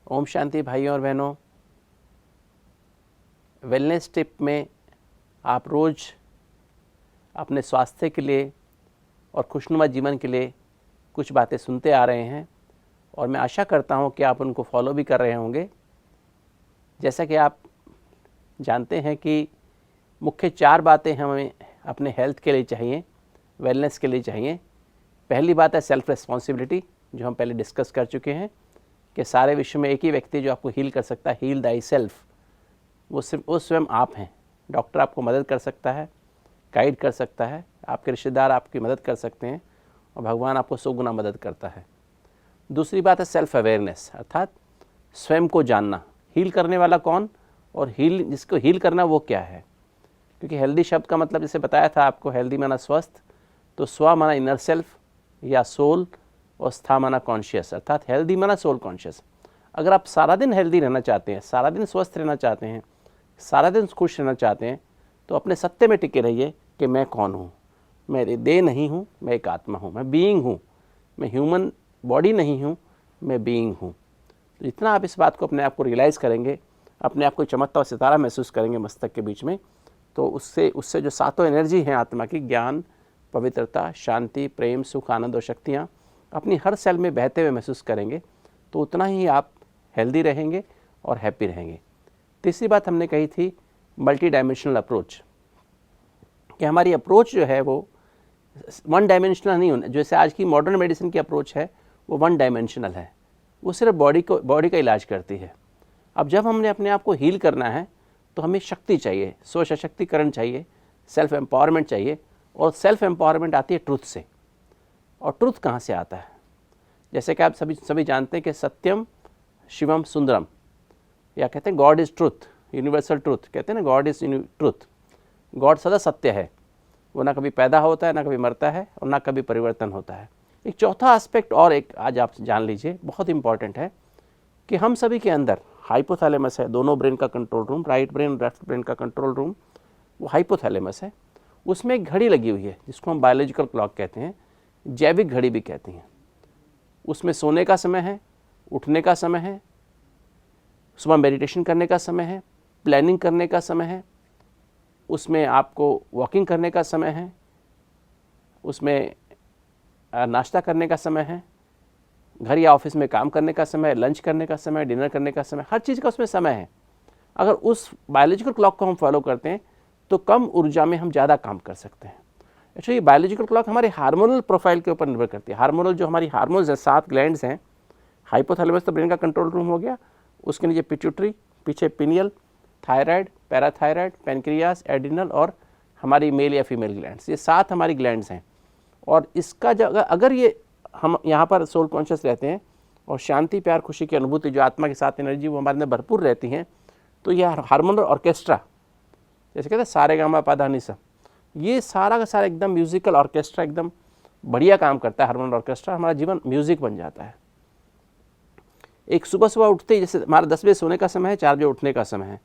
ओम शांति भाइयों और बहनों। वेलनेस टिप में आप रोज़ अपने स्वास्थ्य के लिए और खुशनुमा जीवन के लिए कुछ बातें सुनते आ रहे हैं और मैं आशा करता हूं कि आप उनको फॉलो भी कर रहे होंगे। जैसा कि आप जानते हैं कि मुख्य 4 बातें हमें अपने हेल्थ के लिए चाहिए, वेलनेस के लिए चाहिए। पहली बात है सेल्फ रिस्पॉन्सिबिलिटी, जो हम पहले डिस्कस कर चुके हैं कि सारे विश्व में एक ही व्यक्ति जो आपको हील कर सकता है, हील दाई सेल्फ, वो स्वयं आप हैं। डॉक्टर आपको मदद कर सकता है, गाइड कर सकता है, आपके रिश्तेदार आपकी मदद कर सकते हैं और भगवान आपको 100 गुना मदद करता है। दूसरी बात है सेल्फ अवेयरनेस, अर्थात स्वयं को जानना, हील करने वाला कौन और जिसको हील करना वो क्या है। क्योंकि हेल्दी शब्द का मतलब जैसे बताया था आपको, हेल्दी माना स्वस्थ, तो स्व माना इनर सेल्फ या सोल और स्था माना कॉन्शियस, अर्थात हेल्दी माना सोल कॉन्शियस। अगर आप सारा दिन हेल्दी रहना चाहते हैं, सारा दिन स्वस्थ रहना चाहते हैं, सारा दिन खुश रहना चाहते हैं, तो अपने सत्य में टिके रहिए कि मैं कौन हूँ। मैं देह नहीं हूँ, मैं एक आत्मा हूँ, मैं बीइंग हूँ, मैं ह्यूमन बॉडी नहीं हूँ, मैं बीइंग हूँ। तो जितना आप इस बात को अपने आप को रियलाइज़ करेंगे, अपने आप को चमकता हुआ सितारा महसूस करेंगे मस्तक के बीच में, तो उससे जो सातों एनर्जी हैं आत्मा की, ज्ञान, पवित्रता, शांति, प्रेम, सुख, आनंद और शक्तियाँ अपनी हर सेल में बहते हुए महसूस करेंगे, तो उतना ही आप हेल्दी रहेंगे और हैप्पी रहेंगे। तीसरी बात हमने कही थी मल्टी डायमेंशनल अप्रोच, कि हमारी अप्रोच जो है वो वन डायमेंशनल नहीं होना। जैसे आज की मॉडर्न मेडिसिन की अप्रोच है वो वन डायमेंशनल है, वो सिर्फ बॉडी का इलाज करती है। अब जब हमने अपने आप को हील करना है तो हमें शक्ति चाहिए, स्व सशक्तिकरण चाहिए, सेल्फ एम्पावरमेंट चाहिए। और सेल्फ एम्पावरमेंट आती है ट्रुथ से। और ट्रुथ कहाँ से आता है? जैसे कि आप सभी जानते हैं कि सत्यम शिवम सुंदरम, या कहते हैं God is truth, universal truth. कहते हैं ना गॉड इज़ ट्रुथ। गॉड सदा सत्य है, वो ना कभी पैदा होता है, ना कभी मरता है और ना कभी परिवर्तन होता है। एक चौथा एस्पेक्ट और एक आज आप जान लीजिए, बहुत इंपॉर्टेंट है, कि हम सभी के अंदर हाइपोथैलेमस है, दोनों ब्रेन का control room, right brain left brain का कंट्रोल रूम, वो हाइपोथैलेमस है। उसमें एक घड़ी लगी हुई है जिसको हम बायोलॉजिकल क्लॉक कहते हैं, जैविक घड़ी भी कहती हैं। उसमें सोने का समय है, उठने का समय है, सुबह मेडिटेशन करने का समय है, प्लानिंग करने का समय है, उसमें आपको वॉकिंग करने का समय है, उसमें नाश्ता करने का समय है, घर या ऑफिस में काम करने का समय, लंच करने का समय, डिनर करने का समय, हर चीज़ का उसमें समय है। अगर उस बायोलॉजिकल क्लॉक को हम फॉलो करते हैं तो कम ऊर्जा में हम ज़्यादा काम कर सकते हैं। एक्चुअली बायोलॉजिकल क्लॉक हमारे हार्मोनल प्रोफाइल के ऊपर निर्भर करती है। हार्मोनल जो हमारी हार्मोन्स हैं, 7 ग्लैंड्स हैं। हाइपोथैलेमस तो ब्रेन का कंट्रोल रूम हो गया, उसके नीचे पिट्यूटरी, पीछे pineal, thyroid, parathyroid, pancreas, adrenal और हमारी मेल या फीमेल ग्लैंड्स। ये 7 हमारी ग्लैंड्स हैं। और इसका जगह अगर ये हम यहाँ पर सोल कॉन्शियस रहते हैं और शांति, प्यार, खुशी की अनुभूति जो आत्मा के साथ एनर्जी वो हमारे अंदर भरपूर रहती हैं, तो यह हार्मोनल ऑर्केस्ट्रा, जैसे कहते हैं सारे गामा पा धा नि सा, ये सारा का सारा एकदम म्यूजिकल ऑर्केस्ट्रा एकदम बढ़िया काम करता है। हार्मोनल ऑर्केस्ट्रा, हमारा जीवन म्यूजिक बन जाता है। एक सुबह उठते ही, जैसे हमारा 10 बजे सोने का समय है, 4 बजे उठने का समय है,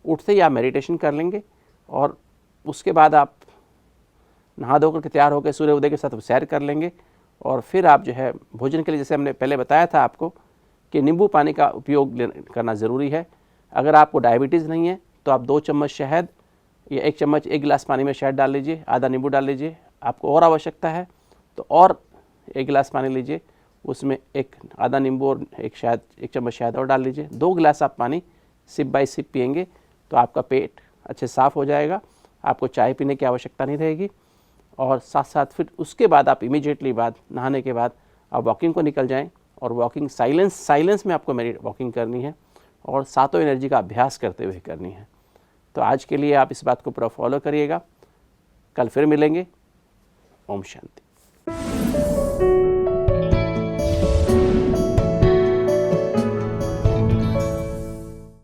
उठते ही आप मेडिटेशन कर लेंगे और उसके बाद आप नहा धोकर के तैयार होकर सूर्य उदय के साथ सैर कर लेंगे। और फिर आप जो है भोजन के लिए, जैसे हमने पहले बताया था आपको कि नींबू पानी का उपयोग करना ज़रूरी है। अगर आपको डायबिटीज़ नहीं है तो आप 2 चम्मच शहद या 1 चम्मच 1 गिलास पानी में शहद डाल लीजिए, आधा नींबू डाल लीजिए। आपको और आवश्यकता है तो और 1 गिलास पानी लीजिए, उसमें आधा नींबू और 1 चम्मच शहद और डाल लीजिए। 2 गिलास आप पानी सिप बाय सिप पिएंगे तो आपका पेट अच्छे साफ़ हो जाएगा, आपको चाय पीने की आवश्यकता नहीं रहेगी। और साथ साथ फिर उसके बाद आप इमीडिएटली बाद नहाने के बाद आप वॉकिंग को निकल जाएं। और वॉकिंग साइलेंस में आपको मेरी वॉकिंग करनी है और सातों एनर्जी का अभ्यास करते हुए करनी है। तो आज के लिए आप इस बात को पूरा फॉलो करिएगा। कल फिर मिलेंगे। ओम शांति।